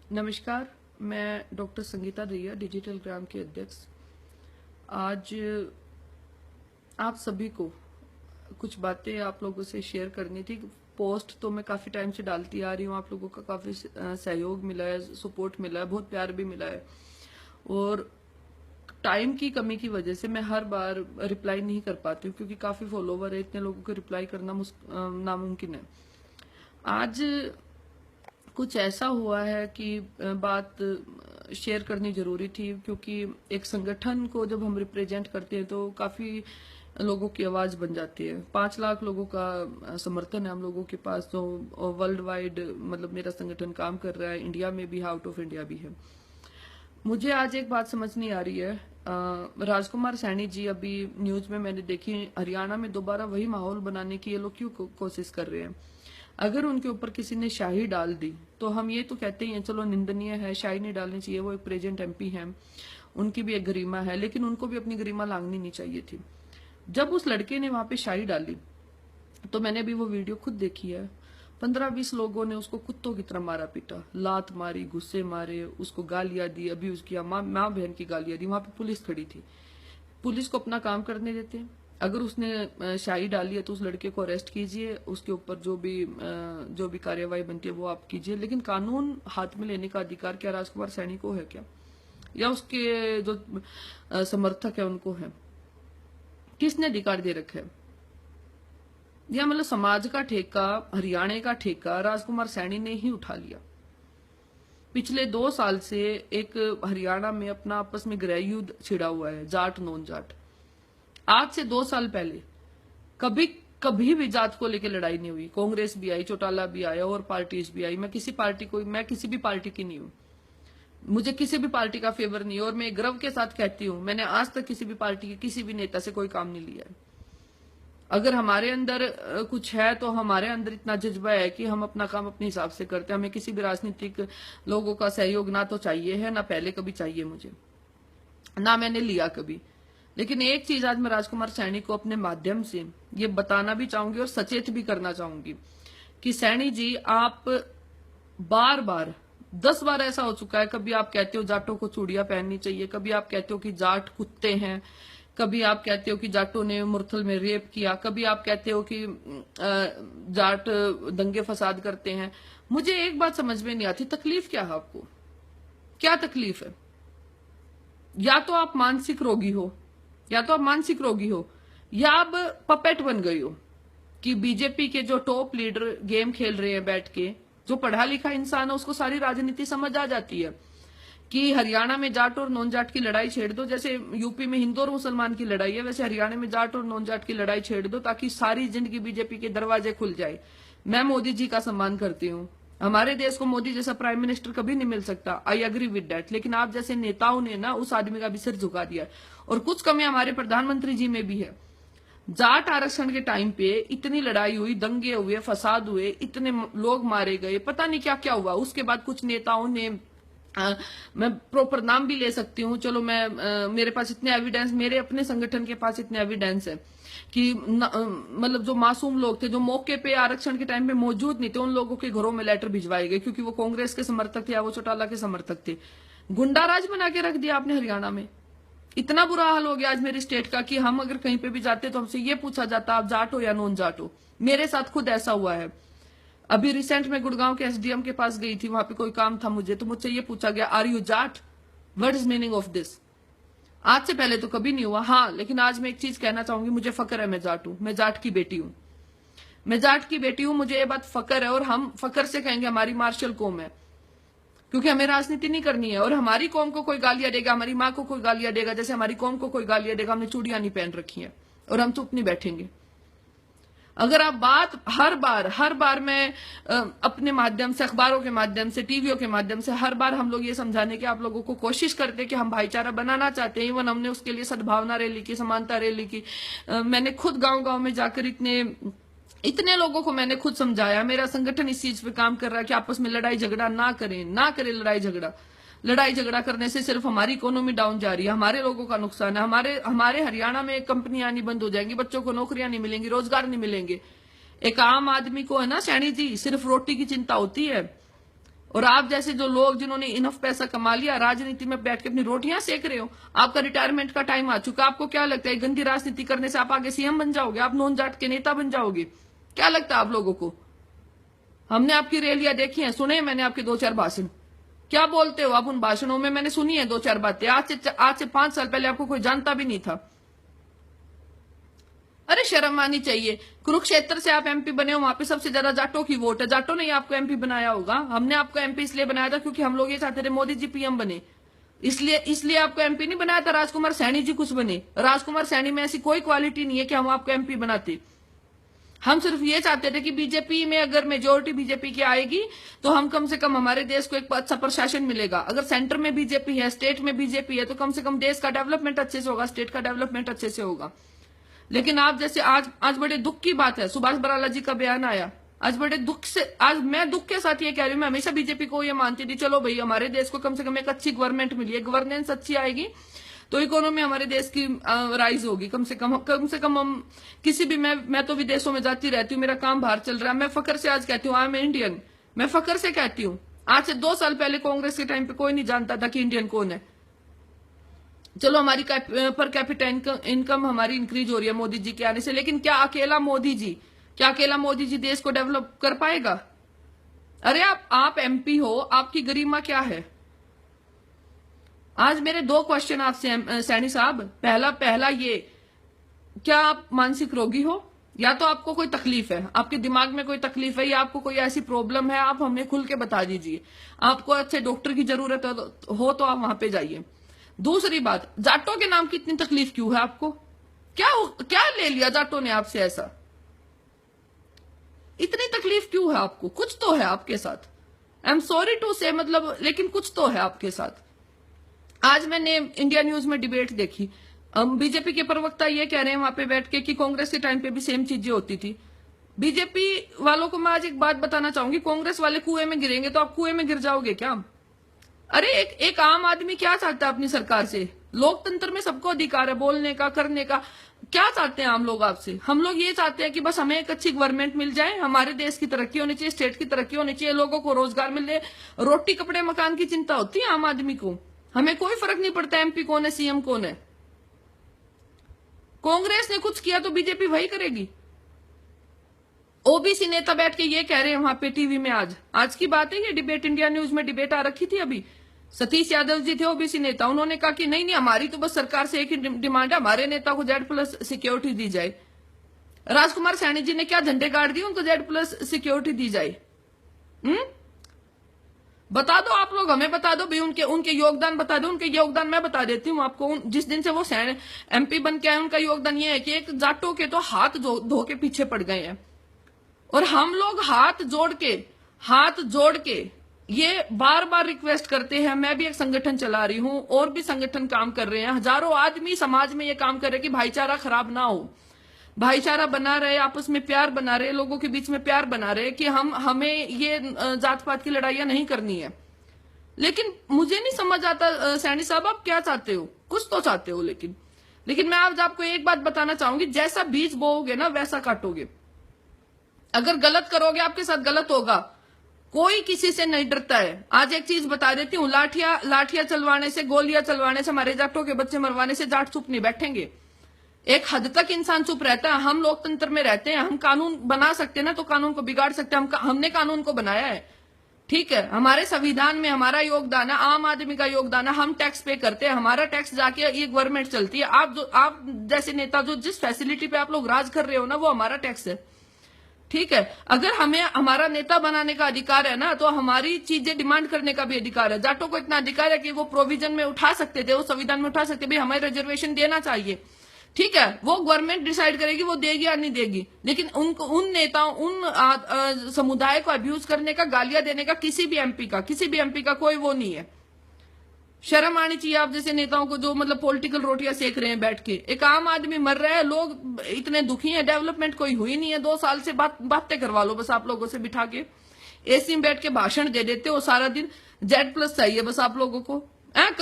नमस्कार। मैं doctor Sangeeta Dahiya, digital ग्राम के अध्यक्ष। आज आप सभी को कुछ बातें आप लोगों से शेयर करनी थी। पोस्ट तो मैं काफी टाइम से डालती आ रही हूँ, आप लोगों का काफी सहयोग मिला है, सपोर्ट मिला है, बहुत प्यार भी मिला है। और टाइम की कमी की वजह से मैं हर बार रिप्लाई नहीं कर पाती हूँ, क्योंकि काफी फॉलोवर है, इतने लोगों को रिप्लाई करना नामुमकिन है। आज कुछ ऐसा हुआ है कि बात शेयर करनी जरूरी थी, क्योंकि एक संगठन को जब हम रिप्रेजेंट करते हैं तो काफी लोगों की आवाज बन जाती है। 5 लाख लोगों का समर्थन है हम लोगों के पास, तो वर्ल्ड वाइड मतलब मेरा संगठन काम कर रहा है, इंडिया में भी, आउट ऑफ इंडिया भी है। मुझे आज एक बात समझ नहीं आ रही है। राजकुमार सैनी जी, अभी न्यूज में मैंने देखी, हरियाणा में दोबारा वही माहौल बनाने की ये लोग क्यों कोशिश कर रहे हैं। अगर उनके ऊपर किसी ने शाही डाल दी तो हम ये तो कहते ही हैं चलो निंदनीय है, शाही नहीं डालनी चाहिए, वो एक प्रेजेंट एमपी है, उनकी भी एक गरिमा है, लेकिन उनको भी अपनी गरिमा लांघनी नहीं चाहिए थी। जब उस लड़के ने वहां पे शाही डाली तो मैंने भी वो वीडियो खुद देखी है। 15-20 लोगों ने उसको कुत्तों की तरह मारा पीटा, लात मारी, गुस्से मारे, उसको गालियां दी, अभी उसकी माँ बहन की गालियां दी। वहां पे पुलिस खड़ी थी, पुलिस को अपना काम करने देते हैं। अगर उसने शाही डाली है तो उस लड़के को अरेस्ट कीजिए, उसके ऊपर जो भी कार्यवाही बनती है वो आप कीजिए, लेकिन कानून हाथ में लेने का अधिकार क्या राजकुमार सैनी को है क्या, या उसके जो समर्थक है उनको है? किसने अधिकार दे रखा है? या मतलब समाज का ठेका, हरियाणा का ठेका राजकुमार सैनी ने ही उठा लिया। पिछले 2 साल से एक हरियाणा में अपना आपस में गृह युद्ध छिड़ा हुआ है, जाट नॉन जाट। आज से 2 साल पहले कभी कभी भी जात को लेकर लड़ाई नहीं हुई। कांग्रेस भी आई, चौटाला भी आया, और पार्टीज भी आई। मैं किसी भी पार्टी की नहीं हूं, मुझे किसी भी पार्टी का फेवर नहीं है, और मैं गर्व के साथ कहती हूं मैंने आज तक किसी भी पार्टी के किसी भी नेता से कोई काम नहीं लिया है। अगर हमारे अंदर कुछ है तो हमारे अंदर इतना जज्बा है कि हम अपना काम अपने हिसाब से करते हैं। हमें किसी भी राजनीतिक लोगों का सहयोग ना तो चाहिए है, ना पहले कभी चाहिए मुझे, ना मैंने लिया कभी। लेकिन एक चीज आज मैं राजकुमार सैनी को अपने माध्यम से ये बताना भी चाहूंगी और सचेत भी करना चाहूंगी कि सैनी जी, आप बार बार 10 बार ऐसा हो चुका है, कभी आप कहते हो जाटों को चूड़ियां पहननी चाहिए, कभी आप कहते हो कि जाट कुत्ते हैं, कभी आप कहते हो कि जाटों ने मुरथल में रेप किया, कभी आप कहते हो कि जाट दंगे फसाद करते हैं। मुझे एक बात समझ में नहीं आती, तकलीफ क्या है आपको? क्या तकलीफ है? या तो आप मानसिक रोगी हो, या आप पपेट बन गई हो कि बीजेपी के जो टॉप लीडर गेम खेल रहे हैं बैठ के। जो पढ़ा लिखा इंसान है उसको सारी राजनीति समझ आ जाती है कि हरियाणा में जाट और नॉन जाट की लड़ाई छेड़ दो, जैसे यूपी में हिंदू और मुसलमान की लड़ाई है, वैसे हरियाणा में जाट और नॉन जाट की लड़ाई छेड़ दो, ताकि सारी जिंदगी बीजेपी के दरवाजे खुल जाए। मैं मोदी जी का सम्मान करती हूँ, हमारे देश को मोदी जैसा प्राइम मिनिस्टर कभी नहीं मिल सकता, आई एग्री विद डैट, लेकिन आप जैसे नेताओं ने ना उस आदमी का भी सिर झुका दिया। और कुछ कमी हमारे प्रधानमंत्री जी में भी है। जाट आरक्षण के टाइम पे इतनी लड़ाई हुई, दंगे हुए, फसाद हुए, इतने लोग मारे गए, पता नहीं क्या क्या हुआ। उसके बाद कुछ नेताओं ने मैं प्रॉपर नाम भी ले सकती हूँ, चलो मेरे पास इतने एविडेंस, मेरे अपने संगठन के पास इतने एविडेंस है कि मतलब जो मासूम लोग थे, जो मौके पे आरक्षण के टाइम पे मौजूद नहीं थे, उन लोगों के घरों में लेटर भिजवाए गए, क्योंकि वो कांग्रेस के समर्थक थे या वो चौटाला के समर्थक थे। गुंडा राज बना के रख दिया आपने हरियाणा में। इतना बुरा हाल हो गया आज मेरी स्टेट का कि हम अगर कहीं पे भी जाते तो हमसे ये पूछा जाता आप जाट हो या नॉन जाट हो। मेरे साथ खुद ऐसा हुआ है। अभी रिसेंट में गुड़गांव के एसडीएम के पास गई थी, वहां पे कोई काम था मुझे, तो मुझसे ये पूछा गया are you Jat, what is meaning of this. आज से पहले तो कभी नहीं हुआ। हाँ, लेकिन आज मैं एक चीज कहना चाहूंगी, मुझे फक्र है, मैं जाट हूं, मैं जाट की बेटी हूं, मुझे ये बात फक्र है। और हम फक्र से कहेंगे हमारी मार्शल कौम है, क्योंकि हमें राजनीति नहीं करनी है। और हमारी कौम को कोई गालियां देगा, हमारी माँ को कोई गालियां देगा, जैसे हमारी कौम को कोई गालियां देगा, हमने चूड़ियां नहीं पहन रखी है और हम चुप नहीं बैठेंगे। अगर आप बात हर बार मैं अपने माध्यम से, अखबारों के माध्यम से, टीवियों के माध्यम से, हर बार हम लोग ये समझाने की आप लोगों को कोशिश करते हैं कि हम भाईचारा बनाना चाहते हैं। इवन हमने उसके लिए सद्भावना रैली की, समानता रैली की। मैंने खुद गांव-गांव में जाकर इतने लोगों को मैंने खुद समझाया। मेरा संगठन इस चीज पे काम कर रहा है कि आपस में लड़ाई झगड़ा ना करें लड़ाई झगड़ा करने से सिर्फ हमारी इकोनॉमी डाउन जा रही है, हमारे लोगों का नुकसान है। हमारे हरियाणा में कंपनियां नहीं बंद हो जाएंगी, बच्चों को नौकरियां नहीं मिलेंगी, रोजगार नहीं मिलेंगे। एक आम आदमी को है ना सैनी जी, सिर्फ रोटी की चिंता होती है, और आप जैसे जो लोग जिन्होंने इनफ पैसा कमा लिया, राजनीति में बैठ के अपनी रोटियां सेक रहे हो, आपका रिटायरमेंट का टाइम आ चुका, आपको क्या लगता है गंदी राजनीति करने से आप आगे सीएम बन जाओगे, आप नॉन जाट के नेता बन जाओगे? क्या लगता है आप लोगों को? हमने आपकी रैलियां देखी हैं, सुने मैंने आपके 2-4 भाषण। क्या बोलते हो आप उन भाषणों में? मैंने सुनी है 2-4 बातें। आज से 5 साल पहले आपको कोई जानता भी नहीं था। अरे शर्म आनी चाहिए। कुरुक्षेत्र से आप एमपी बने हो, वहां पे सबसे ज्यादा जाटों की वोट है। जाटों ने ही आपको एमपी बनाया होगा। हमने आपको एमपी इसलिए बनाया था क्योंकि हम लोग ये चाहते थे मोदी जी पीएम बने, इसलिए आपको एमपी नहीं बनाया था। राजकुमार सैनी जी कुछ बने। राजकुमार सैनी में ऐसी कोई क्वालिटी नहीं है कि हम आपको एमपी बनाते। हम सिर्फ ये चाहते थे कि बीजेपी में अगर मेजोरिटी बीजेपी की आएगी तो हम कम से कम हमारे देश को एक अच्छा प्रशासन मिलेगा। अगर सेंटर में बीजेपी है, स्टेट में बीजेपी है, तो कम से कम देश का डेवलपमेंट अच्छे से होगा, स्टेट का डेवलपमेंट अच्छे से होगा। लेकिन आप जैसे आज बड़े दुख की बात है, सुभाष बराला जी का बयान आया। आज बड़े दुख से, आज मैं दुख के साथ ये कह रही हूँ, मैं हमेशा बीजेपी को ये मानती थी, चलो भाई हमारे देश को कम से कम एक अच्छी गवर्नमेंट मिली है, गवर्नेंस अच्छी आएगी तो इकोनॉमी हमारे देश की राइज होगी। कम से कम हम किसी भी, मैं तो विदेशों में जाती रहती हूँ, मेरा काम बाहर चल रहा है, मैं फखर से आज कहती हूँ आई एम इंडियन। मैं फखर से कहती हूँ। आज से 2 साल पहले कांग्रेस के टाइम पे कोई नहीं जानता था कि इंडियन कौन है। चलो हमारी पर कैपिटा इनकम हमारी इंक्रीज हो रही है मोदी जी के आने से, लेकिन क्या अकेला मोदी जी देश को डेवलप कर पाएगा? अरे आप एमपी हो, आपकी गरिमा क्या है? आज मेरे 2 क्वेश्चन आपसे सैनी साहब। पहला ये, क्या आप मानसिक रोगी हो? या तो आपको कोई तकलीफ है, आपके दिमाग में कोई तकलीफ है, या आपको कोई ऐसी प्रॉब्लम है, आप हमें खुल के बता दीजिए। आपको अच्छे डॉक्टर की जरूरत हो तो आप वहां पे जाइए। दूसरी बात, जाटों के नाम की इतनी तकलीफ क्यों है आपको? क्या ले लिया जाटों ने आपसे ऐसा? इतनी तकलीफ क्यों है आपको? कुछ तो है आपके साथ। आई एम सॉरी टू से, मतलब, लेकिन कुछ तो है आपके साथ। आज मैंने इंडिया न्यूज में डिबेट देखी। बीजेपी के प्रवक्ता ये कह रहे हैं वहां पे बैठ के कि कांग्रेस के टाइम पे भी सेम चीजें होती थी। बीजेपी वालों को मैं आज एक बात बताना चाहूंगी, कांग्रेस वाले कुएं में गिरेंगे तो आप कुएं में गिर जाओगे क्या? अरे एक आम आदमी क्या चाहता है अपनी सरकार से? लोकतंत्र में सबको अधिकार है बोलने का, करने का। क्या चाहते हैं हम लोग आपसे? हम लोग ये चाहते हैं कि बस हमें एक अच्छी गवर्नमेंट मिल जाए, हमारे देश की तरक्की होनी चाहिए, स्टेट की तरक्की होनी चाहिए, लोगों को रोजगार मिल जाए। रोटी कपड़े मकान की चिंता होती है आम आदमी को। हमें कोई फर्क नहीं पड़ता एमपी कौन है, सीएम कौन है। कांग्रेस ने कुछ किया तो बीजेपी वही करेगी। ओबीसी नेता बैठ के ये कह रहे हैं वहां पे टीवी में, आज की बात है ये, डिबेट इंडिया न्यूज में डिबेट आ रखी थी अभी। सतीश यादव जी थे ओबीसी नेता, उन्होंने कहा कि नहीं हमारी तो बस सरकार से एक ही डिमांड है, हमारे नेता को Z+ सिक्योरिटी दी जाए। राजकुमार सैनी जी ने क्या झंडे गाड़ दिए उनको Z+ सिक्योरिटी दी जाए? बता दो आप लोग, हमें बता दो भाई, उनके योगदान बता दो। उनके योगदान मैं बता देती हूँ आपको। जिस दिन से वो एमपी बन के आए, उनका योगदान ये है कि एक जाटों के तो हाथ धो के पीछे पड़ गए हैं। और हम लोग हाथ जोड़ के ये बार बार रिक्वेस्ट करते हैं। मैं भी एक संगठन चला रही हूं, और भी संगठन काम कर रहे हैं, हजारों आदमी समाज में ये काम कर रहे हैं कि भाईचारा खराब ना हो, भाईचारा बना रहे, आपस में प्यार बना रहे, लोगों के बीच में प्यार बना रहे, कि हमें ये जात पात की लड़ाइयां नहीं करनी है। लेकिन मुझे नहीं समझ आता सैनी साहब, आप क्या चाहते हो? कुछ तो चाहते हो, लेकिन मैं आज आपको एक बात बताना चाहूंगी, जैसा बीज बोओगे ना वैसा काटोगे। अगर गलत करोगे आपके साथ गलत होगा। कोई किसी से नहीं डरता है। आज एक चीज बता देती हूँ, लाठियां चलवाने से, गोलियां चलवाने से, हमारे जाटों के बच्चे मरवाने से जाट चुप नहीं बैठेंगे। एक हद तक इंसान चुप रहता है। हम लोकतंत्र में रहते हैं, हम कानून बना सकते हैं ना, तो कानून को बिगाड़ सकते हैं। हमने कानून को बनाया है, ठीक है, हमारे संविधान में हमारा योगदान है, आम आदमी का योगदान है, हम टैक्स पे करते हैं, हमारा टैक्स जाके ये गवर्नमेंट चलती है। आप जैसे नेता जो जिस फैसिलिटी पे आप लोग राज कर रहे हो ना, वो हमारा टैक्स है, ठीक है। अगर हमें हमारा नेता बनाने का अधिकार है ना, तो हमारी चीजें डिमांड करने का भी अधिकार है। जाटों को इतना अधिकार है कि वो प्रोविजन में उठा सकते थे, वो संविधान में उठा सकते, भाई हमें रिजर्वेशन देना चाहिए, ठीक है। वो गवर्नमेंट डिसाइड करेगी वो देगी या नहीं देगी। लेकिन उन नेताओं, उन समुदाय को अब्यूज करने का, गालियां देने का किसी भी एमपी का कोई वो नहीं है। शर्म आनी चाहिए आप जैसे नेताओं को, जो मतलब पॉलिटिकल रोटियां सेक रहे हैं बैठ के। एक आम आदमी मर रहा है, लोग इतने दुखी हैं, डेवलपमेंट कोई हुई नहीं है। 2 साल से बातें करवा लो बस आप लोगों से बिठा के, एसी में बैठ के भाषण दे देते हो सारा दिन। Z+ चाहिए बस आप लोगों को।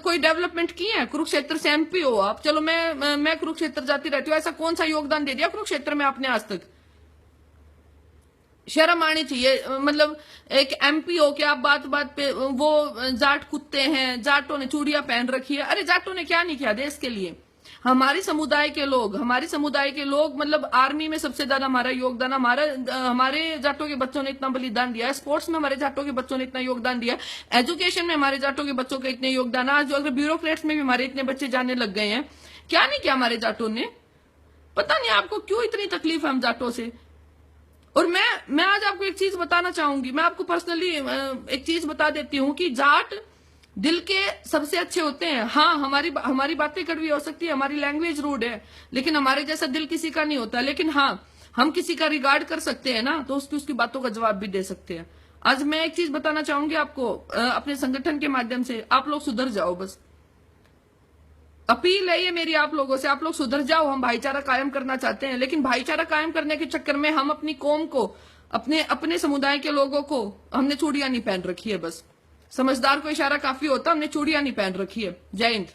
कोई डेवलपमेंट की है? कुरुक्षेत्र से एमपी हो आप, चलो मैं कुरुक्षेत्र जाती रहती हूँ, ऐसा कौन सा योगदान दे दिया कुरुक्षेत्र में आपने आज तक? शर्म आनी चाहिए। मतलब एक एमपी हो के आप बात बात पे वो जाट कुत्ते हैं, जाटों ने चूड़ियां पहन रखी है। अरे जाटों ने क्या नहीं किया देश के लिए। हमारे समुदाय के लोग मतलब आर्मी में सबसे ज्यादा हमारा योगदान, हमारे जाटों के बच्चों ने इतना बलिदान दिया है, स्पोर्ट्स में हमारे जाटों के बच्चों ने इतना योगदान दिया, एजुकेशन में हमारे जाटों के बच्चों का इतने योगदान, आज अगर ब्यूरोक्रेट्स में भी हमारे इतने बच्चे जाने लग गए हैं। क्या नहीं किया हमारे जाटों ने। पता नहीं आपको क्यों इतनी तकलीफ है हम जाटों से। और मैं आज आपको एक चीज बताना चाहूंगी, मैं आपको पर्सनली एक चीज बता देती हूँ कि जाट दिल के सबसे अच्छे होते हैं। हाँ, हमारी बातें कड़वी हो सकती है, हमारी लैंग्वेज रूड है, लेकिन हमारे जैसा दिल किसी का नहीं होता। लेकिन हाँ, हम किसी का रिगार्ड कर सकते हैं ना, तो उसकी बातों का जवाब भी दे सकते हैं। आज मैं एक चीज बताना चाहूंगी आपको, अपने संगठन के माध्यम से, आप लोग सुधर जाओ। बस अपील है ये मेरी आप लोगों से, आप लोग सुधर जाओ। हम भाईचारा कायम करना चाहते हैं, लेकिन भाईचारा कायम करने के चक्कर में हम अपनी कौम को, अपने समुदाय के लोगों को, हमने चूड़ियां नहीं पहन रखी है। बस समझदार को इशारा काफी होता, हमने चूड़ियां नहीं पहन रखी है। जय हिंद।